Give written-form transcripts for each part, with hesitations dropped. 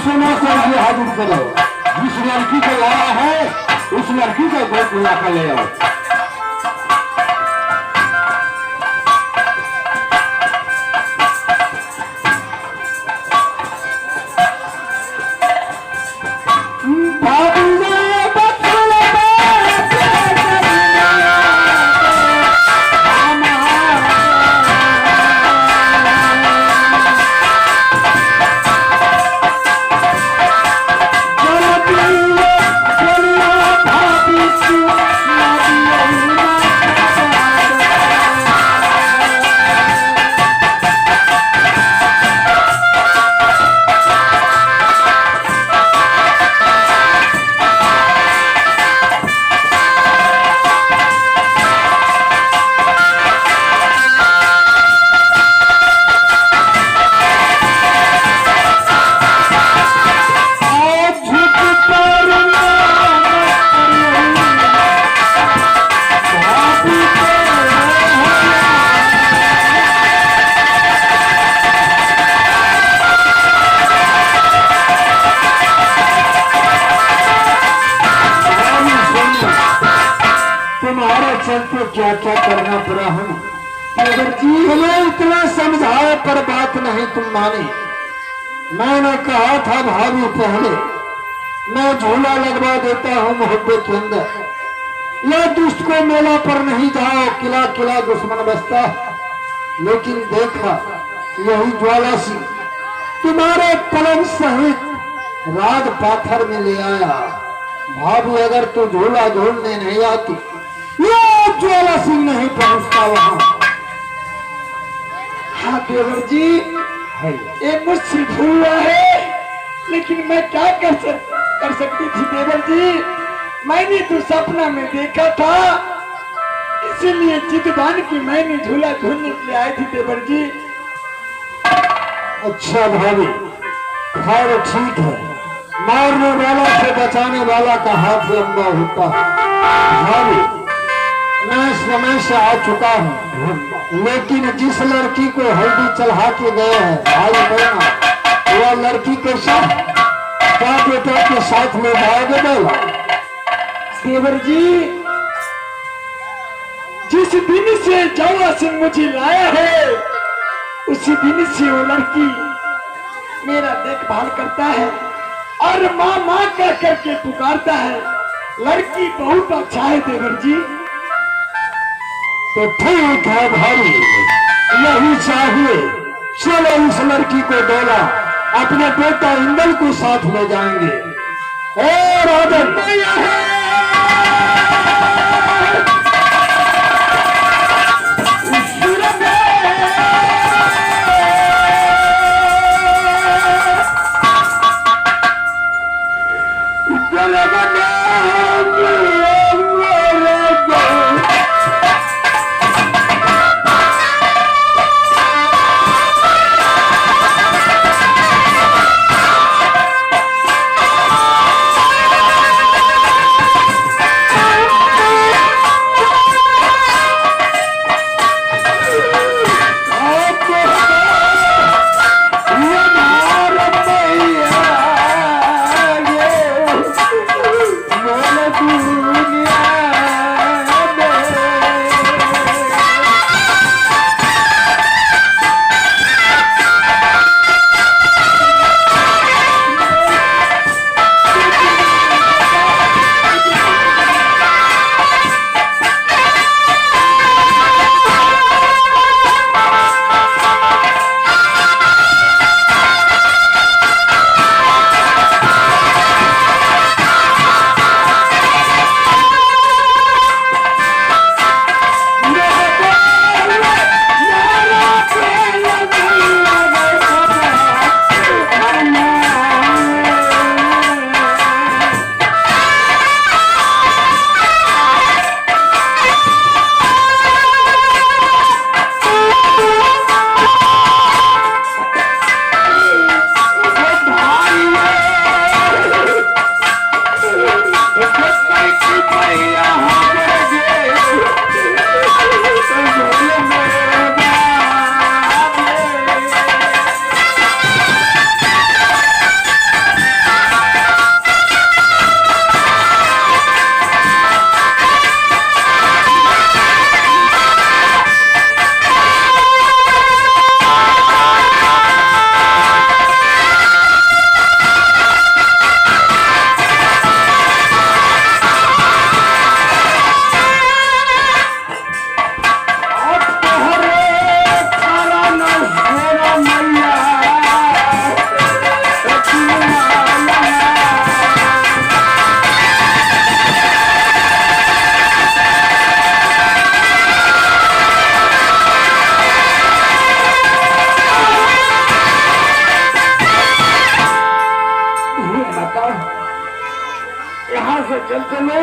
सुना सर ये हाजिर करो, जिस लड़की को लाया है उस लड़की का गोद मिला कर ले आओ। चलते क्या क्या करना पड़ा हम मगर जी हमें इतना समझाया पर बात नहीं तुम माने। मैंने कहा था भाभी पहले मैं झूला लगवा देता हूँ मोहब्बत के अंदर, या दुष्ट को मेला पर नहीं जाओ किला किला दुश्मन बसता। लेकिन देखा यही ज्वाला सिंह तुम्हारे पलंग सहित राज पाथर में ले आया। भाभी अगर तू झूला झूलने नहीं आती ये ज्वाला सिंह नहीं पहुंचता वहां। हाँ देवर जी ये मुझसे भूल हुआ है, लेकिन मैं क्या कर सकती थी देवर जी। मैंने तो सपना में देखा था, इसीलिए जिद बांध के मैंने झूला झूलने के लिए आई थी देवर जी। अच्छा भाभी खैर ठीक है, मारने वाला से बचाने वाला का हाथ लंबा होता है। भाभी मैं समय से आ चुका हूँ, लेकिन जिस लड़की को हल्दी चढ़ा के गए हैं भाई बहना वह लड़की के साथ क्या बेटा के साथ में जाओगे बोला? देवर जी जिस दिन से ज्वाला सिंह मुझे लाया है उसी दिन से वो लड़की मेरा देखभाल करता है और माँ माँ कह करके पुकारता है। लड़की बहुत अच्छा है देवर जी। तो ठीक है भाई यही चाहिए। चलो इस लड़की को डोला अपने बेटा इंदल को साथ ले जाएंगे। और आदर चल चलो।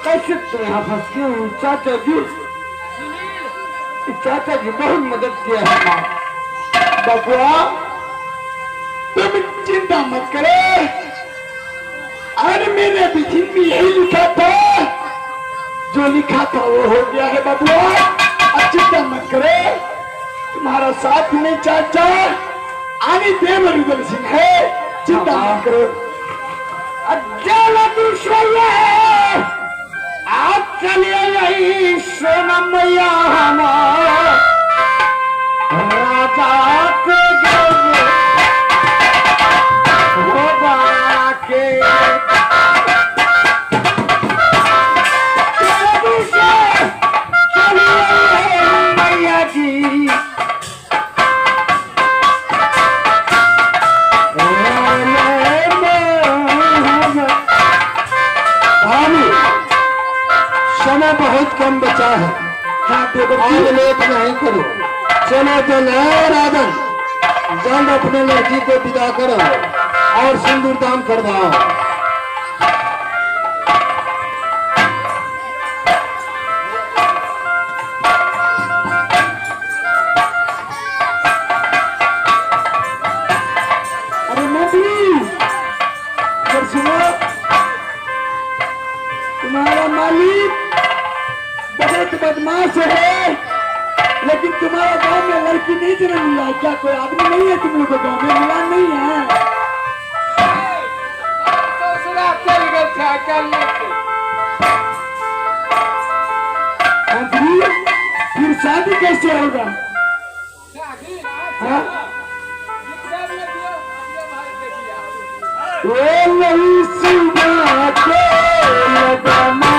कैसे तुम यहाँ फंस गए हो? चाचा जी, चाचा जी बहुत मदद किया है माँ। बबुआ तुम चिंता मत करो, अरे मेरे विधि में यही लिखा था, जो लिखा था वो हो गया है बबुआ। अब चिंता मत करो, तुम्हारा साथ में चाचा आनी देव रुदल सिंह है, चिंता मत करो। आप चलिए यही सोना मैया हमारा राजा के मैया जी समय बहुत कम बचा है, आज लेट नहीं करो। चलो तो राधन जल्द अपने लड़की को विदा करो और सिंदूर दान करवाओ। अरे मंत्री सुनो, तुम्हारा मालिक बहुत बदमाश है, लेकिन तुम्हारा गांव में लड़की नहीं जन्म मिला। क्या कोई आदमी नहीं है तुम लोग को गांव में मिला नहीं है? मंत्री फिर शादी कैसे होगा? हाँ? वो नहीं सुना के लगाना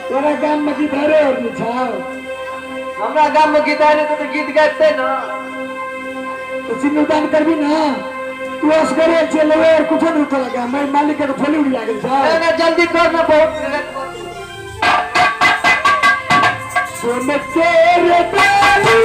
तोरा गांव में गिटारे और छाओ, हमरा गांव में गिटारे तो गीत गाते ना, तो सिंदूरदान करबी ना। तू असगरे चले और कुछ नहीं उठा लगा, मैं मालिक के थोड़ी उड़ गया था। ना जल्दी करना बहुत सुन तेरे ताली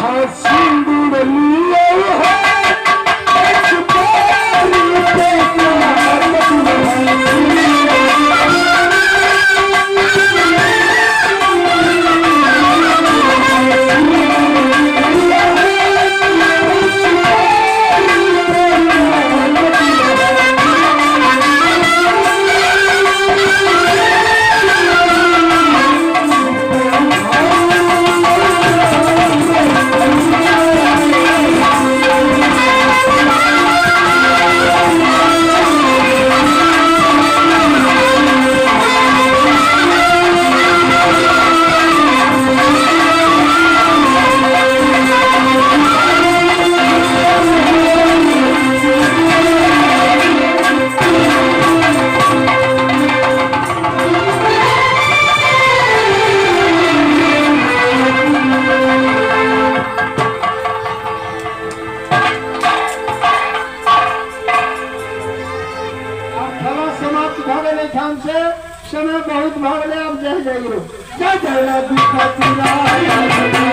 हाथ सिंदूर लिए है इस बारी पे समय बहुत भागले आप जय जय जय जय